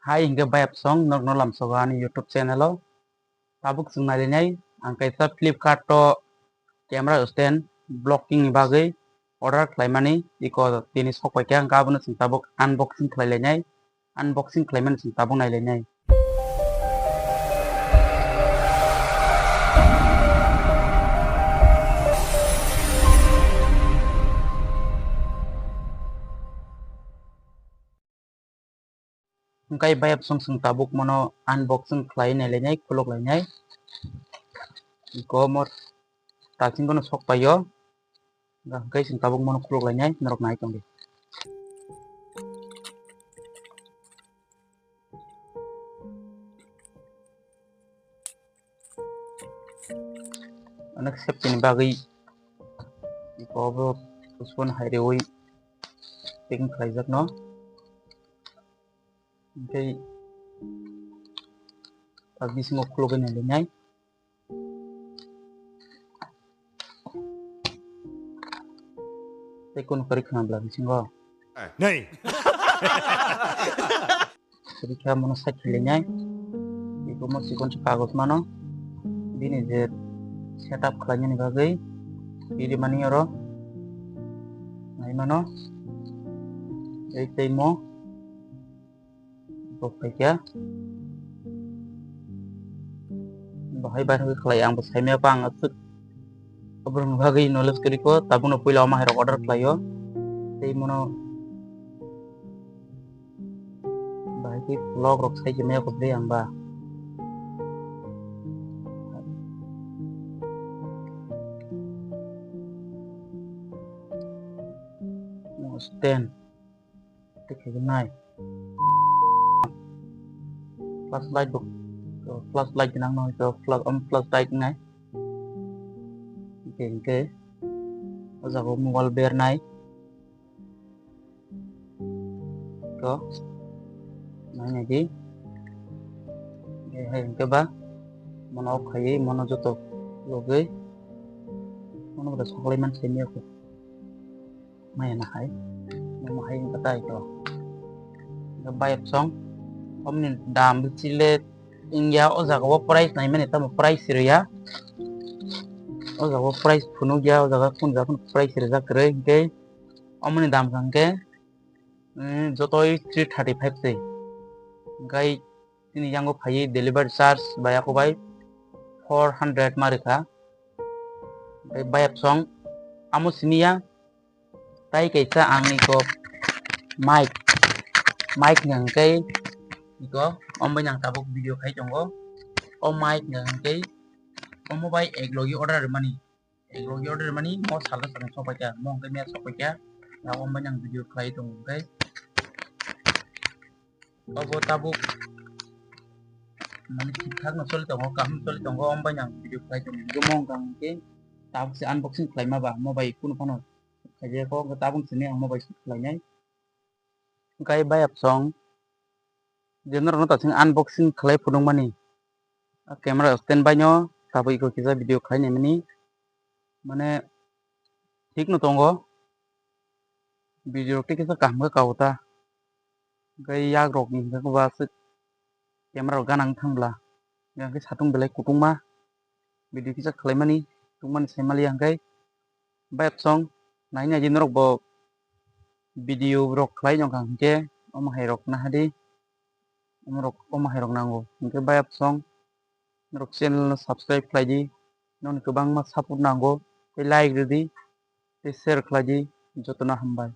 Hai hingga bayap song nok nolam sogani YouTube channel o tabuk sung nai ang kaisa Flipkart to camera stand blocking ni bagai order klaimani iko tini sokoi kyang kabun sung tabuk unboxing khlailainai unboxing klaiman sung tabuk nailainai Kai bayap song sung tabuk mono unboxing khlai nailainai khulok lainai iko mor tasing kono sok payo kai sung tabuk mono khulok lainai norok nai tongdi anak sep ini bagai iko bo susun hairewi ping khlaijak no kai pagi semua khulok nailainai Tekun periksa belah bisingo. Này. Periksa mana sakilnya. Iku masih kunci kagus mana. Ini je setup kelanya nih bagai. Ini mana oro. Nah mana. Jadi mo. Oke ya. Bahaya bahaya kelai ang besar me apa angat. Kabar bagai nulis keriko tabung no pula mah order kelayo. Jadi mana. Baik vlog rok sai jeme ko be ang ba. Stand tik nai flashlight book flashlight nang no to flashlight nai ke oza ko mobile bear nai ko nai ji hai ke ba mono khai mono joto loge mono da soklai man semia ko mai na hai mo hai kata itu bayap song omni dam chile india oza ko price nai mane tam price ya oza ko price phunu ya oza ka kun price re jak re ke omni dam kangke jotoi 335 se gai tini jango phai deliver charge baya ko bai 400 marika bayap song amo sinia tai kaisa angni ko mic yang kai iko om banyang tabuk video khai tongo om mic yang kai om mobile eglogi order mani mo sala sang sopaka mo kai me sopaka na om banyang video khai tongo kai obo tabuk mani thik no choli tongo kam choli tongo om banyang video khai tongo gumong kang ke tabuk se unboxing khai ma ba mobile kun phono kaje ko tabung sini ang mobile khai nai kai bayap song jenar no tasing unboxing khlai pudung mani camera stand banyo tabu iko kisa video khai ne mani mane thik no tongo video ti kisa kam ga kauta gai yak rok ni ga ba se camera ganang thangla yang ke satung belai kutung ma video kisa khlai mani tungman semali yang kai bayap song nainya jenar bo video rok khlai jong kang ke om hai rok na hadi om hai rok nango ke bayap song rok channel subscribe khlai ji non kubang ma support nango like di share khlai ji jotona hambai